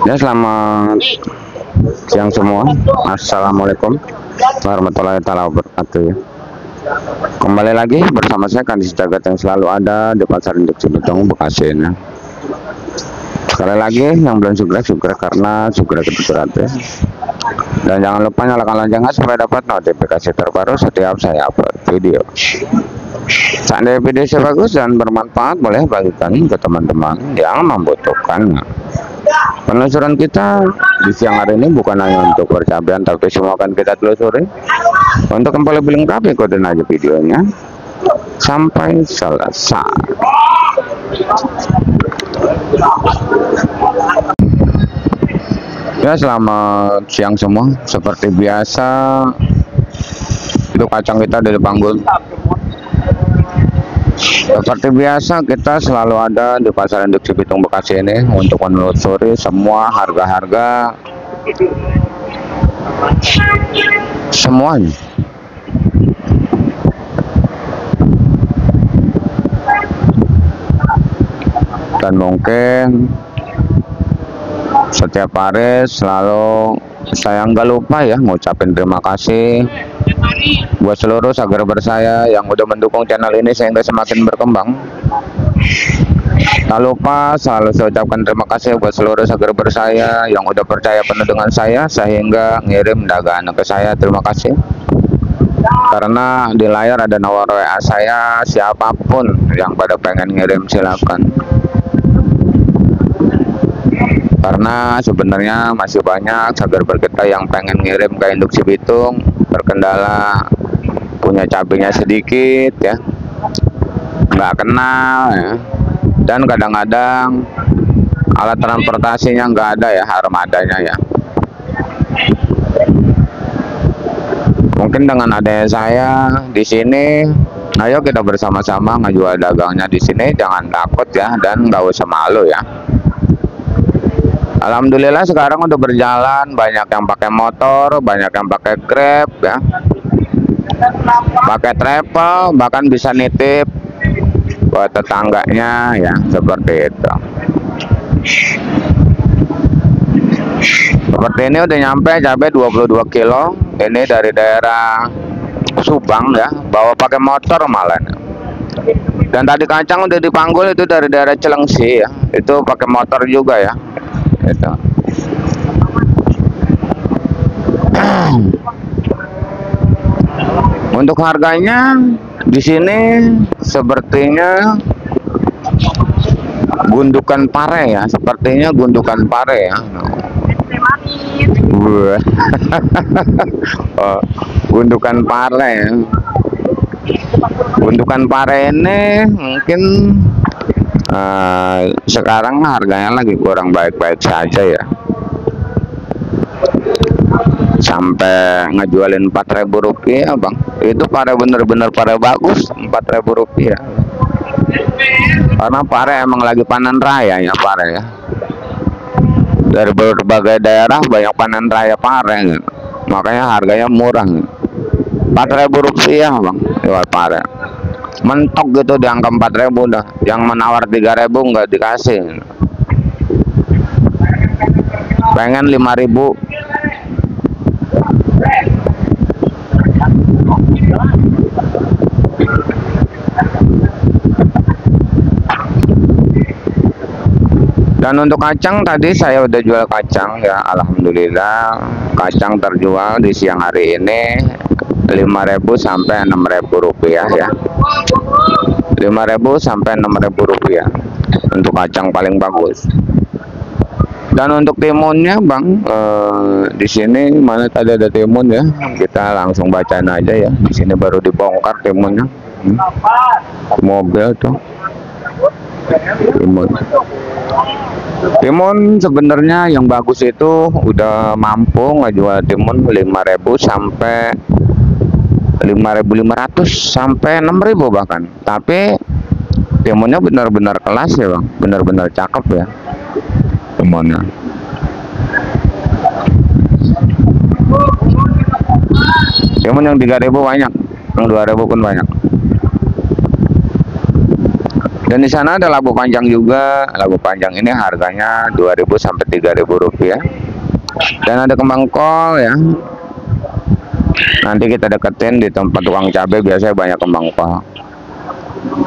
Ya, selamat siang semua. Assalamualaikum warahmatullahi wabarakatuh. Ya. Kembali lagi bersama saya Kandis Jagat yang selalu ada di Pasar Induk Cibitung, Bekasi. Ya. Sekali lagi yang belum subscribe karena subscribe itu gratis. Dan jangan lupa nyalakan loncengnya supaya dapat notifikasi terbaru setiap saya upload video. Seandainya video saya bagus dan bermanfaat, boleh bagikan ke teman-teman yang membutuhkan. Penelusuran kita di siang hari ini bukan hanya untuk percabulan, tapi semua akan kita telusuri. Untuk yang lebih lengkap, ikutin aja videonya sampai selesai. Ya, selamat siang semua. Seperti biasa, itu kacang kita dari Panggul. Seperti biasa, kita selalu ada di Pasar Induk Cibitung, Bekasi ini untuk menelusuri semua harga-harga semuanya. Dan mungkin setiap hari selalu saya nggak lupa ya ngucapin terima kasih buat seluruh subscriber saya yang udah mendukung channel ini sehingga semakin berkembang. Tak lupa selalu saya ucapkan terima kasih buat seluruh subscriber saya yang udah percaya penuh dengan saya sehingga ngirim dagangan ke saya. Terima kasih. Karena di layar ada nomor WA saya, siapapun yang pada pengen ngirim silakan. Karena sebenarnya masih banyak subscriber kita yang pengen ngirim ke Induk Cibitung, terkendala punya cabenya sedikit ya, nggak kenal ya, dan kadang-kadang alat transportasinya nggak ada ya, armadanya ya. Mungkin dengan adanya saya di sini, ayo kita bersama-sama ngejual dagangnya di sini, jangan takut ya, dan nggak usah malu ya. Alhamdulillah sekarang udah berjalan, banyak yang pakai motor, banyak yang pakai Grab ya, pakai travel, bahkan bisa nitip buat tetangganya ya, seperti itu. Seperti ini udah nyampe cabai 22 kilo, ini dari daerah Subang ya, bawa pakai motor malah. Dan tadi kacang udah dipanggul itu dari daerah Cilengsi ya, itu pakai motor juga ya. Itu. Untuk harganya di sini sepertinya gundukan pare ya, sepertinya gundukan pare ya. Oh, gundukan pare ya. Gundukan pare ini mungkin sekarang harganya lagi kurang baik-baik saja ya, sampai ngejualin Rp4.000 bang. Itu pare bener-bener pare bagus, Rp4.000 karena pare emang lagi panen raya ya, pare ya, dari berbagai daerah banyak panen raya pare gitu. Makanya harganya murah gitu. Rp4.000 bang jual pare mentok gitu, di angka 4.000 dah. Yang menawar 3.000 nggak dikasih, pengen 5.000. Dan untuk kacang tadi saya udah jual kacang ya, alhamdulillah kacang terjual di siang hari ini 5.000 sampai 6.000 rupiah ya, 5.000 sampai 6.000 rupiah untuk kacang paling bagus. Dan untuk timunnya bang, di sini mana tadi ada timun ya, kita langsung bacain aja ya. Di sini baru dibongkar timunnya, mobil tuh timun. Timun sebenarnya yang bagus itu udah mampu ngejual timun 5.000 sampai 5.500 sampai 6.000 bahkan. Tapi timunnya benar-benar kelas ya bang, benar-benar cakep ya timunnya. Timun yang 3.000 banyak, yang 2.000 pun banyak. Dan di sana ada labu panjang juga. Labu panjang ini harganya 2.000 sampai 3.000 rupiah. Dan ada kembang kol ya. Nanti kita deketin di tempat tukang cabai, biasanya banyak kembang kol.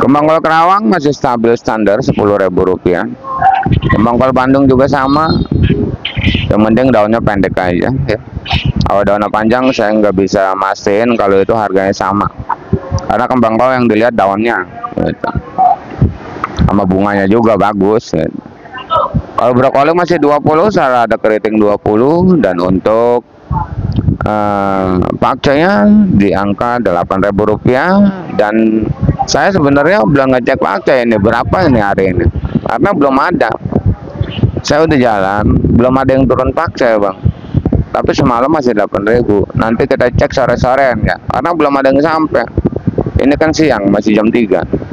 Kembang kol Kerawang masih stabil standar 10.000 rupiah. Kembang kol Bandung juga sama. Yang penting daunnya pendek aja ya. Kalau daunnya panjang saya nggak bisa mastiin kalau itu harganya sama. Karena kembang kol yang dilihat daunnya gitu. Sama bunganya juga bagus gitu. Kalau brokoli masih 20, saya ada keriting 20. Dan untuk pakcoynya di angka 8.000 rupiah. Dan saya sebenarnya belum ngecek pakcoy ini berapa ini hari ini, karena belum ada. Saya udah jalan, belum ada yang turun pakcoy bang. Tapi semalam masih 8.000. Nanti kita cek sore-sorean ya, karena belum ada yang sampai. Ini kan siang, masih jam 3.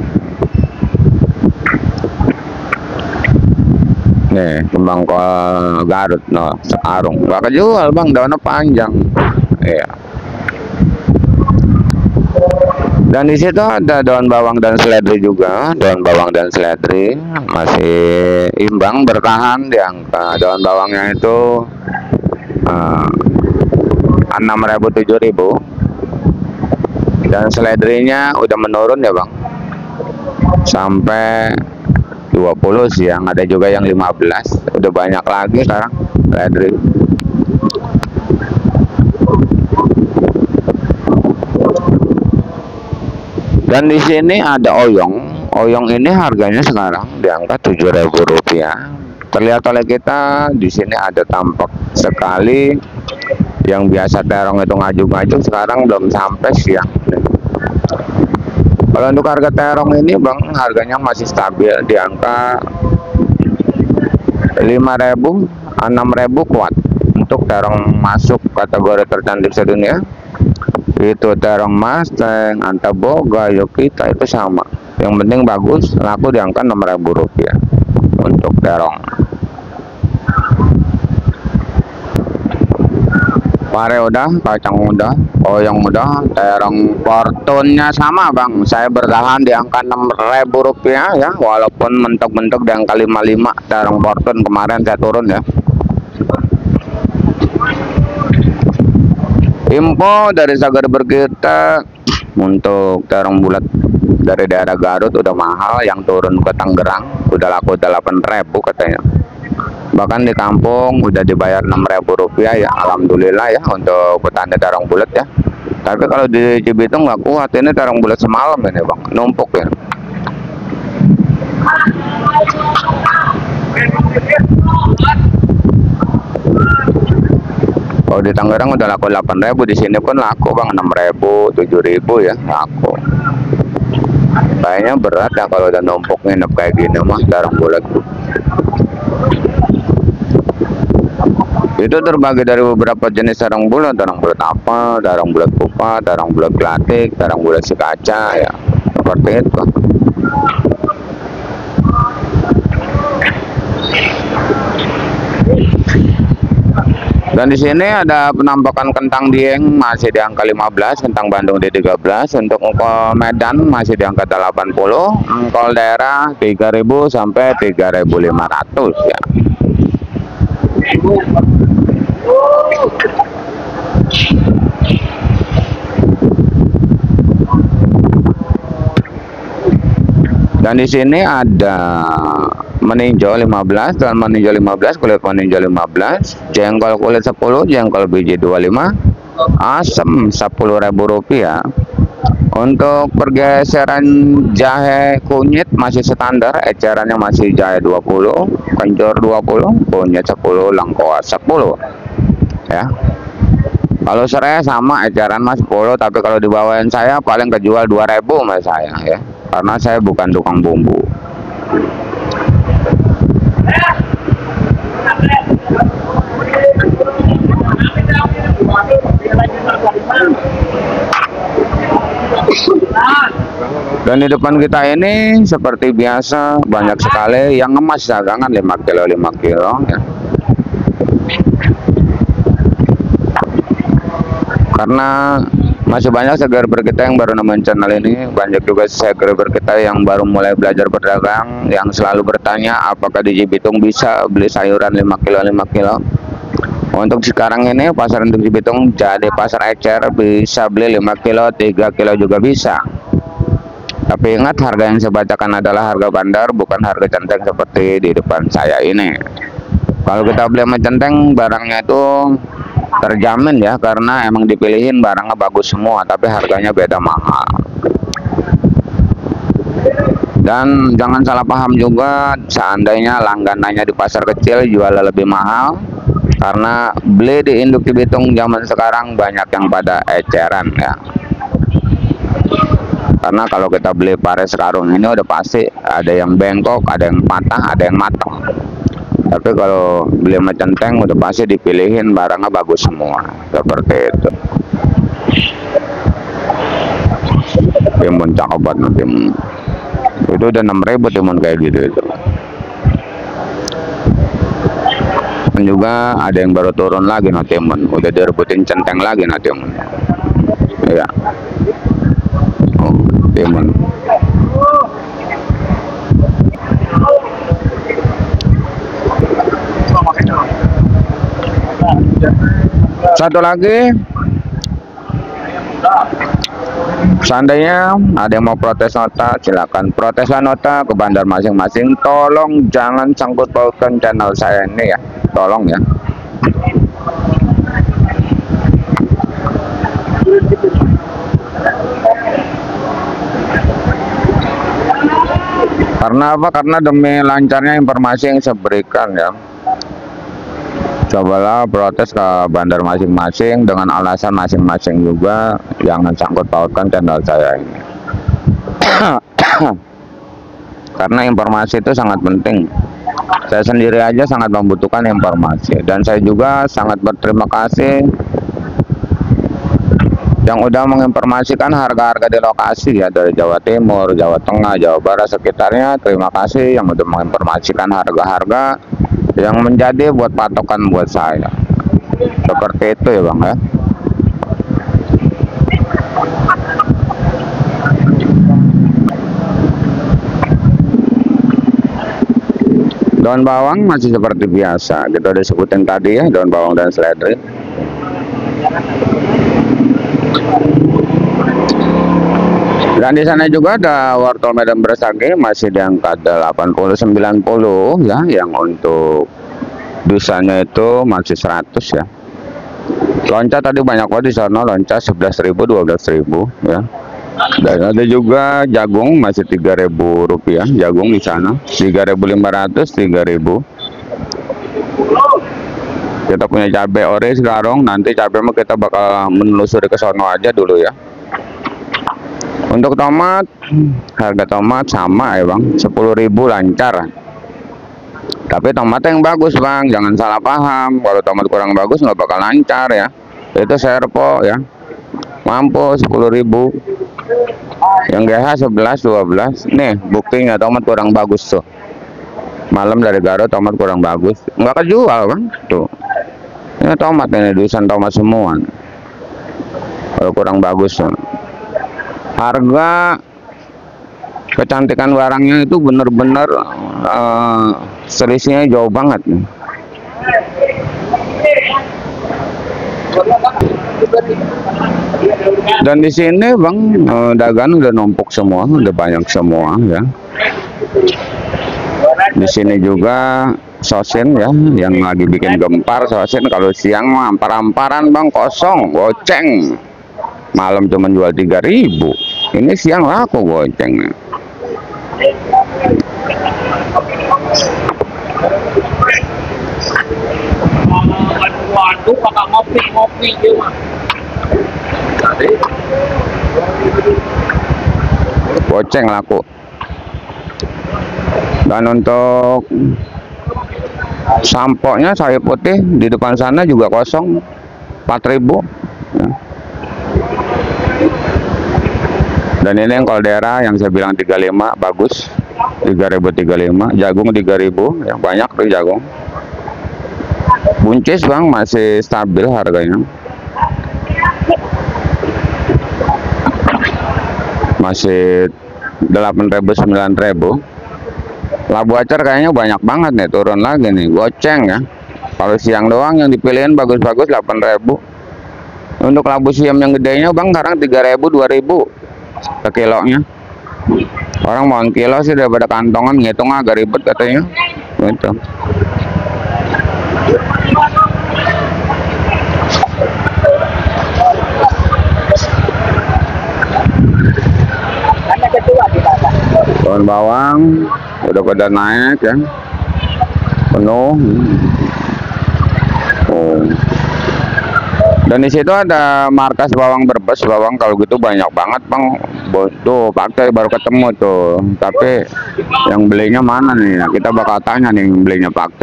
Nih, kembang kol Garut, no, sekarung. Gak kejual bang, daunnya panjang. Iya. Dan di situ ada daun bawang dan seledri juga. Daun bawang dan seledri masih imbang, bertahan di angka. Daun bawangnya itu 6.000 7.000. Dan seledrinya udah menurun ya bang, sampai 20 siang, ada juga yang 15. Udah banyak lagi sekarang seledri. Dan di sini ada oyong. Oyong ini harganya sekarang di angka 7.000 rupiah. Terlihat oleh kita di sini ada tampak sekali. Yang biasa terong itu ngaju-ngaju, sekarang belum sampai siang. Kalau untuk harga terong ini bang, harganya masih stabil di angka 5.000, 6.000 kuat. Untuk terong masuk kategori tercantik sedunia, itu terong Mustang, Antaboga, Yokita itu sama. Yang penting bagus, laku di angka 6.000 rupiah untuk terong. Pare udah, kacang udah, oyong udah, terong Fortune-nya sama bang. Saya bertahan di angka 6.000 rupiah ya, walaupun mentok-mentok di angka 55. Terong Fortune kemarin saya turun ya. Info dari Sagar Berkita untuk terong bulat dari daerah Garut udah mahal, yang turun ke Tangerang udah laku 8.000 katanya. Bahkan di kampung udah dibayar 6.000 rupiah ya, alhamdulillah ya untuk petani terong bulat ya. Tapi kalau di Cibitung nggak kuat, ini terong bulat semalam ini bang, numpuk ya. Kalau di Tangerang udah laku 8.000, di sini pun laku bang 6.000, 7.000 ya laku. Kayaknya berat ya kalau udah numpuk nginep kayak gini mah terong bulat. Itu terbagi dari beberapa jenis terong bulat apa, terong bulat pupa, terong bulat klatik, terong bulat si kaca ya, seperti itu. Dan di sini ada penampakan kentang Dieng masih di angka 15, kentang Bandung di 13, untuk engkol Medan masih di angka 80, engkol daerah 3.000 sampai 3.500 ya. Dan di sini ada meninjau 15, dan meninjau 15, kulit meninjau 15, jengkol kulit 10, jengkol biji 25, asem 10.000 rupiah. Untuk pergeseran jahe kunyit masih standar, ecerannya masih jahe 20, kencur 20, kunyit 10, lengkoas 10 ya. Kalau serai sama, eceran mas 10, tapi kalau dibawain saya paling kejual 2.000 mas saya ya, karena saya bukan tukang bumbu. Dan di depan kita ini seperti biasa banyak sekali yang emas dagangan 5 kilo 5 kilo ya. Karena Masih banyak subscriber kita yang baru nemuin channel ini. Banyak juga subscriber kita yang baru mulai belajar berdagang, yang selalu bertanya apakah di Cibitung bisa beli sayuran 5 kilo 5 kilo. Untuk sekarang ini pasar untuk Cibitung jadi pasar ecer, bisa beli 5 kilo 3 kilo juga bisa. Tapi ingat, harga yang saya bacakan adalah harga bandar, bukan harga centeng seperti di depan saya ini. Kalau kita beli sama centeng, barangnya itu terjamin ya, karena emang dipilihin barangnya bagus semua, tapi harganya beda mahal. Dan jangan salah paham juga, seandainya langganannya di pasar kecil jual lebih mahal, karena beli di induk Cibitung zaman sekarang banyak yang pada eceran ya. Karena kalau kita beli pare sekarung ini udah pasti ada yang bengkok, ada yang patah, ada yang matang. Tapi kalau beli sama centeng udah pasti dipilihin barangnya bagus semua, seperti itu. Timun cakep banget, timun. Itu udah 6.000 timun kayak gitu itu. Dan juga ada yang baru turun lagi no timun, udah direbutin centeng lagi no timun. Iya. Oh, timun. Satu lagi, seandainya ada yang mau protes nota, silakan proteslah nota ke bandar masing-masing. Tolong jangan sangkut pautkan channel saya ini ya, tolong ya. Karena apa? Karena demi lancarnya informasi yang saya berikan ya. Cobalah protes ke bandar masing-masing dengan alasan masing-masing juga, jangan sangkut pautkan channel saya ini. Karena informasi itu sangat penting. Saya sendiri aja sangat membutuhkan informasi, dan saya juga sangat berterima kasih yang udah menginformasikan harga-harga di lokasi ya, dari Jawa Timur, Jawa Tengah, Jawa Barat sekitarnya. Terima kasih yang udah menginformasikan harga-harga yang menjadi buat patokan buat saya. Seperti itu ya Bang ya. Daun bawang masih seperti biasa, kita udah sebutin tadi ya, daun bawang dan seledri. Dan di sana juga ada wortel Medan Bersage, masih di angka 80-90 ya, yang untuk dusanya itu masih 100 ya. Loncat tadi banyak banget di sana, loncat 11.000 12.000 ya. Dan ada juga jagung masih Rp3.000, jagung di sana 3.500 3.000. Kita punya cabai ori sekarang, nanti cabai mah kita bakal menelusuri ke sono aja dulu ya. Untuk tomat, harga tomat sama ya Bang, 10.000 lancar. Tapi tomat yang bagus Bang, jangan salah paham. Kalau tomat kurang bagus nggak bakal lancar ya. Itu serpo ya, mampu 10.000. Yang GH 11 12. Nih buktinya tomat kurang bagus tuh. Malam dari Garut tomat kurang bagus, nggak kejual Bang. Tuh, ini tomat, ini dusan tomat semua. Kalau kurang bagus tuh. Harga kecantikan barangnya itu bener-bener selisihnya jauh banget nih. Dan di sini Bang, dagang udah numpuk semua, udah banyak semua ya. Di sini juga sosin ya, yang lagi bikin gempar sosin. Kalau siang mah ampar-amparan Bang, kosong, goceng. Malam cuma jual 3.000. Ini siang laku goceng. Waduh, kakak ngopi dia mah. Goceng laku. Dan untuk sampo-nya sawi putih di depan sana juga kosong, 4.000 ya. Dan ini yang Caldera yang saya bilang 35 bagus, 3.035. Jagung 3.000 yang banyak tuh jagung. Buncis Bang masih stabil harganya. masih 8.000 9.000. Labu acar kayaknya banyak banget nih, turun lagi nih, goceng ya. Kalau siang doang yang dipilihin bagus-bagus 8.000. Untuk labu siam yang gedenya bang sekarang 3.000 2.000 per kilonya. Orang mau kilo sih daripada kantongan, ngitung agak ribet katanya gitu. Daun bawang udah pada naik ya, penuh. Dan di situ ada markas bawang Brebes, bawang kalau gitu banyak banget bang. Tuh Pak baru ketemu tuh, tapi yang belinya mana nih? Nah, kita bakal tanya nih yang belinya Pak.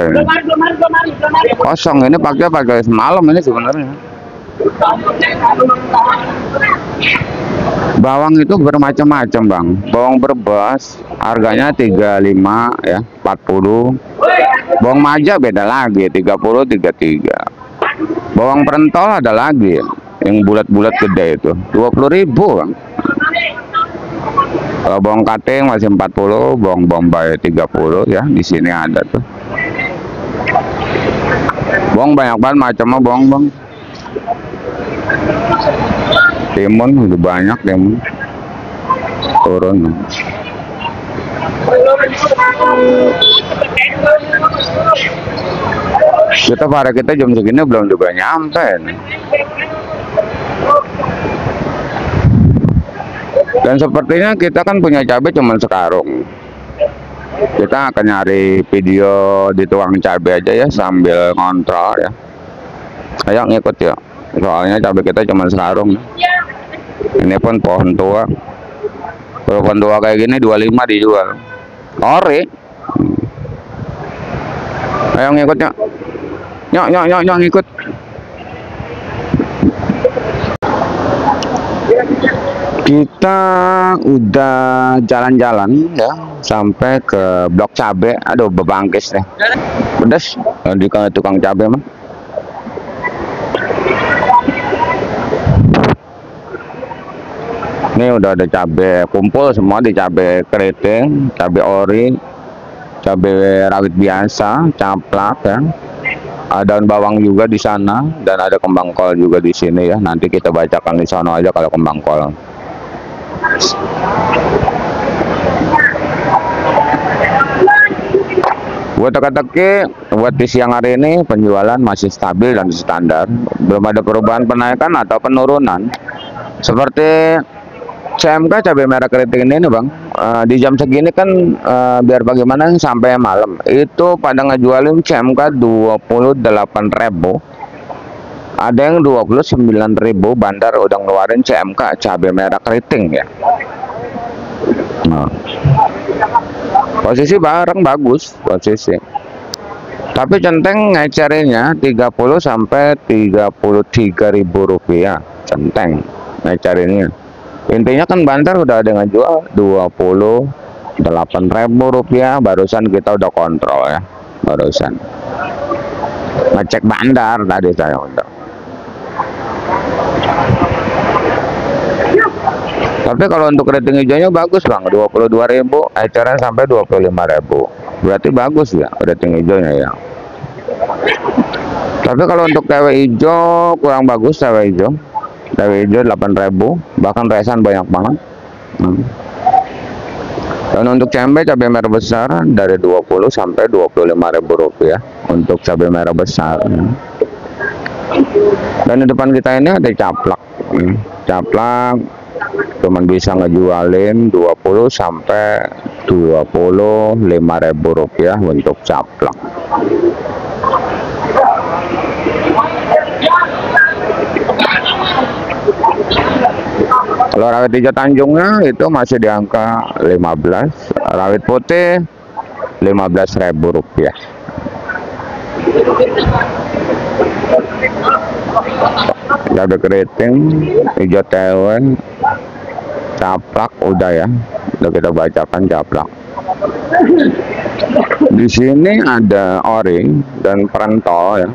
Kosong ini Pak pakai semalam ini sebenarnya. Bawang itu bermacam-macam bang. Bawang Brebes harganya 35 ya, 40. Bawang Maja beda lagi, 30 33. Bawang Perentol ada lagi yang bulat-bulat gede itu 20.000 bang. Kalau bawang kating masih 40, bawang bombay 30 ya, di sini ada tuh. Bawang banyak banget macamnya bawang bang. Timun udah banyak, timun turun. Kita jam segini belum juga nyampe nih. Dan sepertinya kita kan punya cabai cuma sekarung. Kita akan nyari video di tukang cabai aja ya sambil ngontrol ya. Ayo ngikut ya. Soalnya cabai kita cuma sekarung. Ini pun pohon tua. Pohon tua kayak gini 25 dijual. Ori. Ayo ngikut ya. Nyok ngikut. Kita udah jalan-jalan ya sampai ke blok cabe. Aduh bebangkis deh. Pedas di tukang cabe mah. Ini udah ada cabe kumpul semua di cabe keriting, cabe ori, cabe rawit biasa, caplak ya. Ada daun bawang juga di sana dan ada kembang kol juga di sini ya. Nanti kita bacakan di sana aja kalau kembang kol. Buat teka-teki buat di siang hari ini penjualan masih stabil dan standar, belum ada perubahan penaikan atau penurunan. Seperti CMK cabai merah keriting ini bang, di jam segini kan biar bagaimana sampai malam itu pada ngejualin CMK 28.000, ada yang 29.000. Bandar udah ngeluarin CMK cabai merah keriting ya. Nah, posisi barang bagus posisi, tapi centeng ngecarinya 30 sampai 33.000 rupiah centeng ngecarinya. Intinya kan Bantar udah ada ngejual 28.000 rupiah. Barusan kita udah kontrol ya, barusan ngecek bandar tadi saya udah. Tapi kalau untuk rating hijaunya bagus bang, 22.000, eceran sampai 25.000. Berarti bagus ya rating hijaunya ya. Tapi kalau untuk TW hijau kurang bagus, TW hijau. TW hijau 8.000, bahkan resan banyak banget. Dan untuk cabai merah besar dari 20 sampai 25.000 rupiah untuk cabai merah besar. Dan di depan kita ini ada caplak. Caplak cuman bisa ngejualin 20 sampai 25.000 rupiah untuk caplak. Kalau rawit hijau Tanjungnya itu masih di angka 15, rawit putih 15.000 rupiah. Cabai keriting, hijau tewen, caplak udah ya, udah kita bacakan caplak. Di sini ada ori dan perentol ya.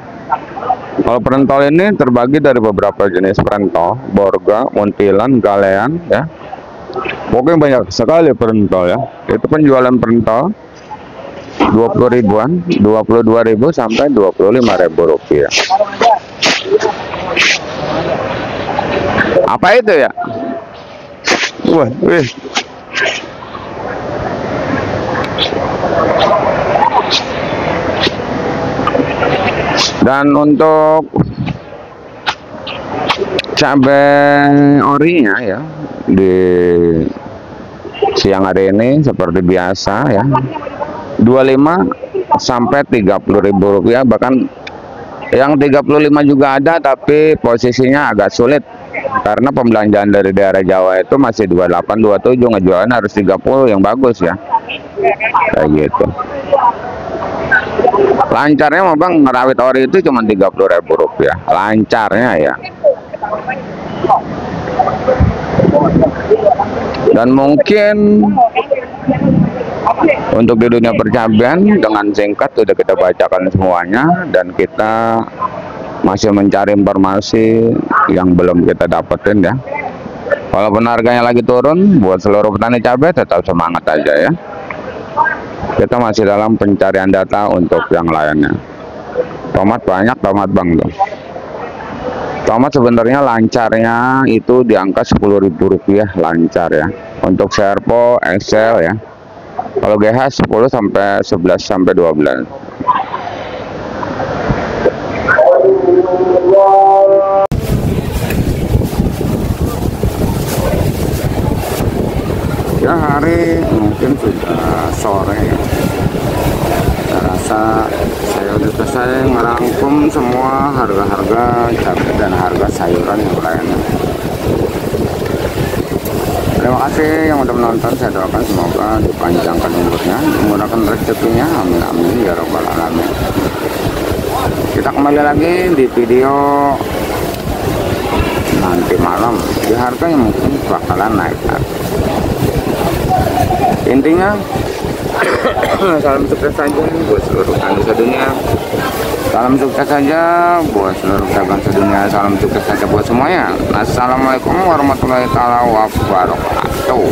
Kalau perentol ini terbagi dari beberapa jenis perentol, borga, muntilan, galean ya. Pokoknya banyak sekali pentol ya. Itu penjualan pentol 20 ribuan, 22.000 sampai 25.000 rupiah. Apa itu ya? Wah, wih. Dan untuk cabai orinya ya di siang hari ini seperti biasa ya, 25 sampai 30.000 rupiah, bahkan yang 35 juga ada, tapi posisinya agak sulit karena pembelanjaan dari daerah Jawa itu masih 28 27, ngejualan harus 30 yang bagus ya, kayak gitu. Lancarnya mah bang, ngerawit ori itu cuma 30.000 rupiah lancarnya ya. Dan mungkin untuk di dunia percabean dengan singkat sudah kita bacakan semuanya, dan kita masih mencari informasi yang belum kita dapetin ya. Walaupun harganya lagi turun, buat seluruh petani cabai tetap semangat aja ya. Kita masih dalam pencarian data untuk yang lainnya. Tomat banyak, tomat bang tuh. Tomat sebenarnya lancarnya itu di angka 10.000 rupiah lancar ya. Untuk Serpo, Excel ya. Kalau GH 10 sampai 11 sampai 12. Ya hari mungkin sudah sore ya. Saya rasa saya udah selesai merangkum semua harga-harga cabai dan harga sayuran yang lainnya. Terima kasih yang udah menonton. Saya doakan semoga dipanjangkan umurnya, dimudahkan rezekinya, amin amin ya robbal alamin. Kita kembali lagi di video nanti malam. Di harganya mungkin bakalan naik. Intinya salam sukses saja buat seluruh petani sedunia. Salam sukses saja buat seluruh pedagang sedunia. Salam sukses saja buat semuanya. Assalamualaikum warahmatullahi wabarakatuh.